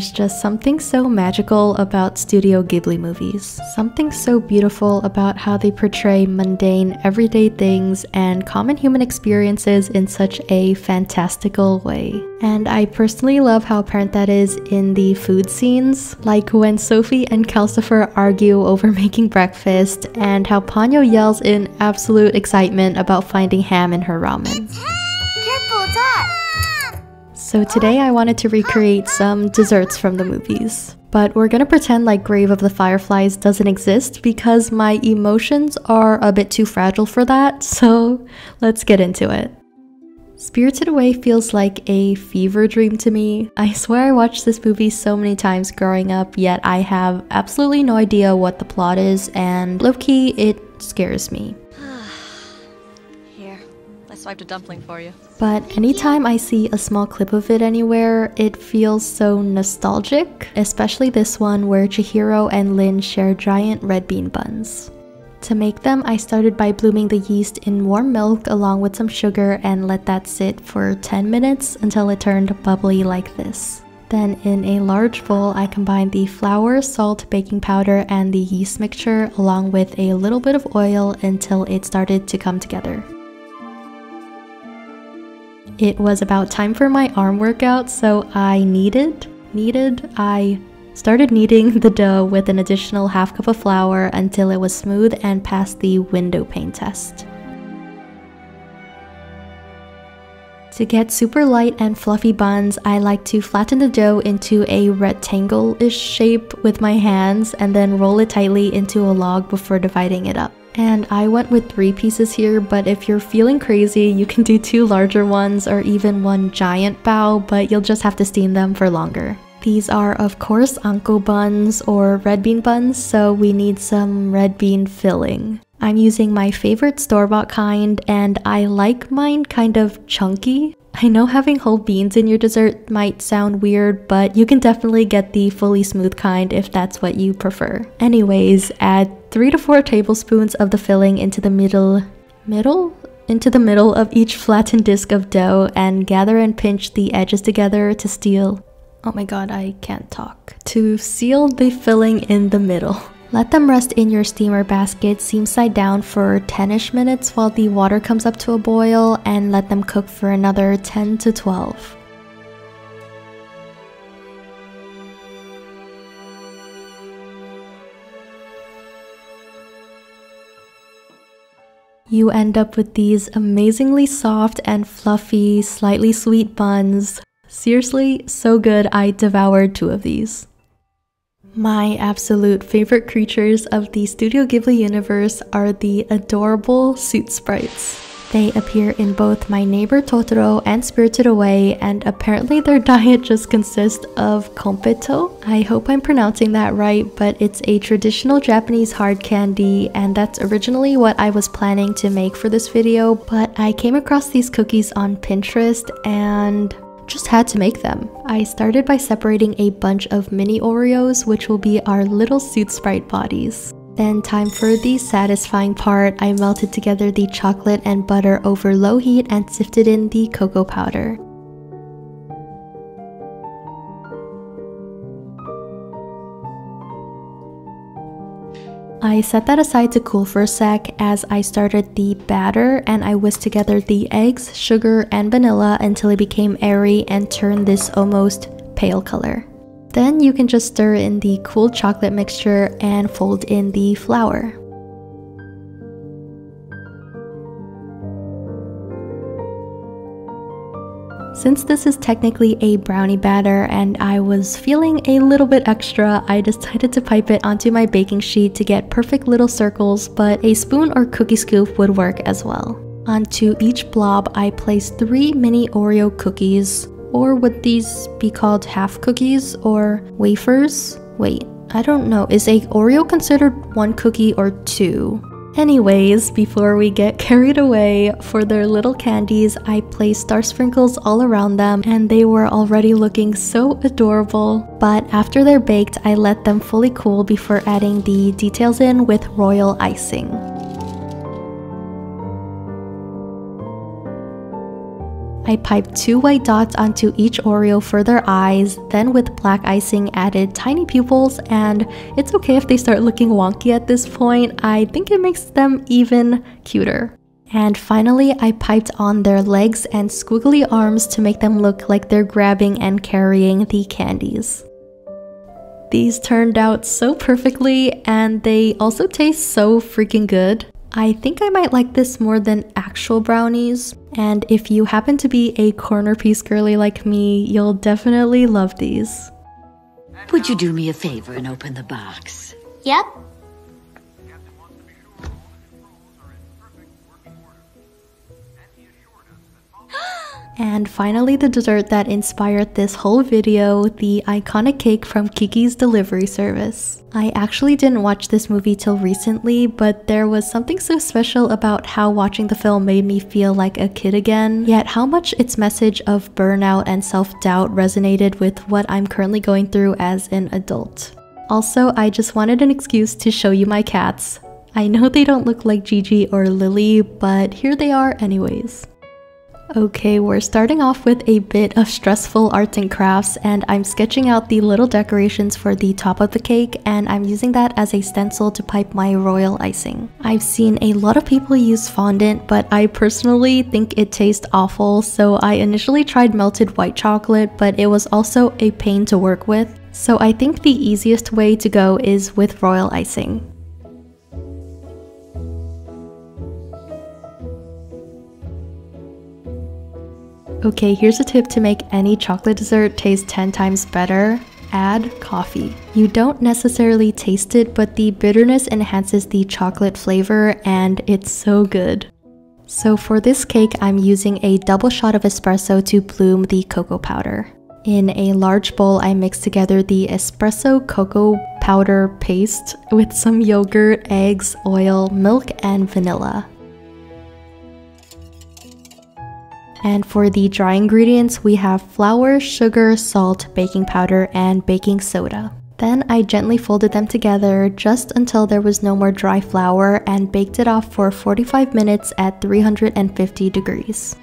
There's just something so magical about Studio Ghibli movies. Something so beautiful about how they portray mundane, everyday things and common human experiences in such a fantastical way. And I personally love how apparent that is in the food scenes, like when Sophie and Calcifer argue over making breakfast, and how Ponyo yells in absolute excitement about finding ham in her ramen. Careful, it's hot! So today I wanted to recreate some desserts from the movies. But we're gonna pretend like Grave of the Fireflies doesn't exist because my emotions are a bit too fragile for that, so let's get into it. Spirited Away feels like a fever dream to me. I swear I watched this movie so many times growing up, yet I have absolutely no idea what the plot is, and low-key, it scares me. Here, I swiped a dumpling for you. But anytime I see a small clip of it anywhere, it feels so nostalgic, especially this one where Chihiro and Lin share giant red bean buns. To make them, I started by blooming the yeast in warm milk along with some sugar and let that sit for 10 minutes until it turned bubbly like this. Then in a large bowl, I combined the flour, salt, baking powder, and the yeast mixture along with a little bit of oil until it started to come together. It was about time for my arm workout, so I started kneading the dough with an additional half cup of flour until it was smooth and passed the window pane test. To get super light and fluffy buns, I like to flatten the dough into a rectangle-ish shape with my hands and then roll it tightly into a log before dividing it up. And I went with 3 pieces here, but if you're feeling crazy, you can do 2 larger ones or even 1 giant bao, but you'll just have to steam them for longer. These are, of course, anko buns or red bean buns, so we need some red bean filling. I'm using my favorite store-bought kind, and I like mine kind of chunky. I know having whole beans in your dessert might sound weird, but you can definitely get the fully smooth kind if that's what you prefer. Anyways, add 3 to 4 tablespoons of the filling into the middle of each flattened disc of dough and gather and pinch the edges together to seal the filling in the middle. Let them rest in your steamer basket seam side down for 10-ish minutes while the water comes up to a boil, and let them cook for another 10 to 12. You end up with these amazingly soft and fluffy, slightly sweet buns. Seriously, so good, I devoured 2 of these. My absolute favorite creatures of the Studio Ghibli universe are the adorable suit sprites. They appear in both My Neighbor Totoro and Spirited Away, and apparently their diet just consists of konpeto. I hope I'm pronouncing that right, but it's a traditional Japanese hard candy, and that's originally what I was planning to make for this video, but I came across these cookies on Pinterest and just had to make them. I started by separating a bunch of mini Oreos, which will be our little suit sprite bodies. Then time for the satisfying part, I melted together the chocolate and butter over low heat and sifted in the cocoa powder. I set that aside to cool for a sec as I started the batter, and I whisked together the eggs, sugar, and vanilla until it became airy and turned this almost pale color. Then you can just stir in the cool chocolate mixture and fold in the flour. Since this is technically a brownie batter and I was feeling a little bit extra, I decided to pipe it onto my baking sheet to get perfect little circles, but a spoon or cookie scoop would work as well. Onto each blob, I placed 3 mini Oreo cookies, or would these be called half cookies or wafers? Wait, I don't know, is a Oreo considered 1 cookie or 2? Anyways, before we get carried away, for their little candies, I placed star sprinkles all around them and they were already looking so adorable. But after they're baked, I let them fully cool before adding the details in with royal icing. I piped 2 white dots onto each Oreo for their eyes, then with black icing added tiny pupils, and it's okay if they start looking wonky at this point, I think it makes them even cuter. And finally, I piped on their legs and squiggly arms to make them look like they're grabbing and carrying the candies. These turned out so perfectly, and they also taste so freaking good. I think I might like this more than actual brownies, and if you happen to be a corner piece girly like me, you'll definitely love these. Would you do me a favor and open the box? Yep. And finally, the dessert that inspired this whole video, the iconic cake from Kiki's Delivery Service. I actually didn't watch this movie till recently, but there was something so special about how watching the film made me feel like a kid again, yet how much its message of burnout and self-doubt resonated with what I'm currently going through as an adult. Also, I just wanted an excuse to show you my cats. I know they don't look like Gigi or Lily, but here they are anyways. Okay, we're starting off with a bit of stressful arts and crafts, and I'm sketching out the little decorations for the top of the cake, and I'm using that as a stencil to pipe my royal icing. I've seen a lot of people use fondant, but I personally think it tastes awful, so I initially tried melted white chocolate, but it was also a pain to work with. So I think the easiest way to go is with royal icing. Okay, here's a tip to make any chocolate dessert taste 10 times better. Add coffee. You don't necessarily taste it, but the bitterness enhances the chocolate flavor and it's so good. So for this cake, I'm using a double shot of espresso to bloom the cocoa powder. In a large bowl, I mix together the espresso cocoa powder paste with some yogurt, eggs, oil, milk, and vanilla. And for the dry ingredients, we have flour, sugar, salt, baking powder, and baking soda. Then I gently folded them together just until there was no more dry flour and baked it off for 45 minutes at 350 degrees.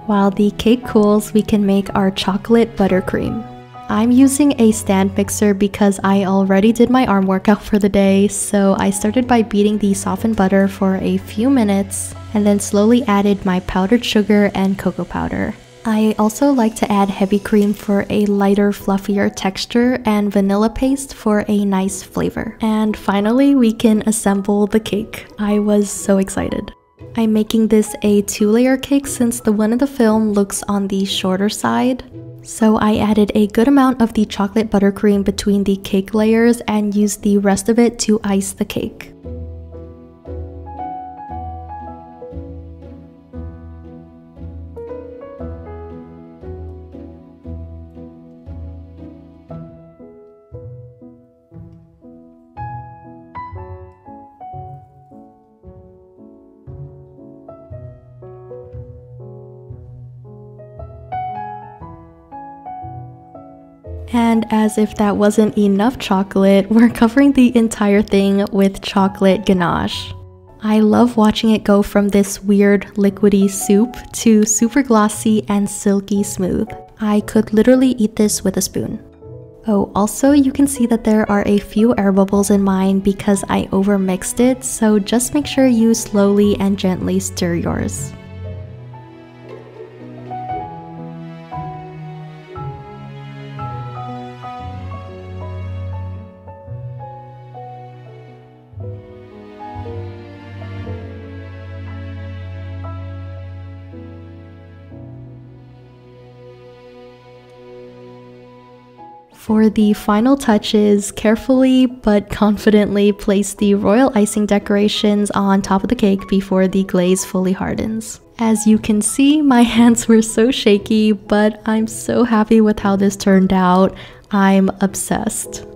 While the cake cools, we can make our chocolate buttercream. I'm using a stand mixer because I already did my arm workout for the day, so I started by beating the softened butter for a few minutes and then slowly added my powdered sugar and cocoa powder. I also like to add heavy cream for a lighter, fluffier texture and vanilla paste for a nice flavor. And finally, we can assemble the cake. I was so excited. I'm making this a 2-layer cake since the one in the film looks on the shorter side. So I added a good amount of the chocolate buttercream between the cake layers and used the rest of it to ice the cake. And as if that wasn't enough chocolate, we're covering the entire thing with chocolate ganache. I love watching it go from this weird liquidy soup to super glossy and silky smooth. I could literally eat this with a spoon. Oh, also you can see that there are a few air bubbles in mine because I overmixed it, so just make sure you slowly and gently stir yours. For the final touches, carefully but confidently place the royal icing decorations on top of the cake before the glaze fully hardens. As you can see, my hands were so shaky, but I'm so happy with how this turned out. I'm obsessed.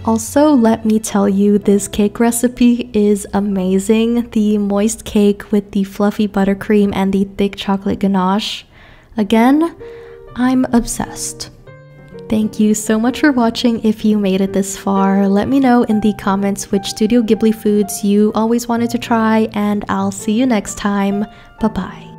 Also, let me tell you, this cake recipe is amazing. The moist cake with the fluffy buttercream and the thick chocolate ganache. Again, I'm obsessed. Thank you so much for watching. If you made it this far, let me know in the comments which Studio Ghibli foods you always wanted to try, and I'll see you next time. Bye bye.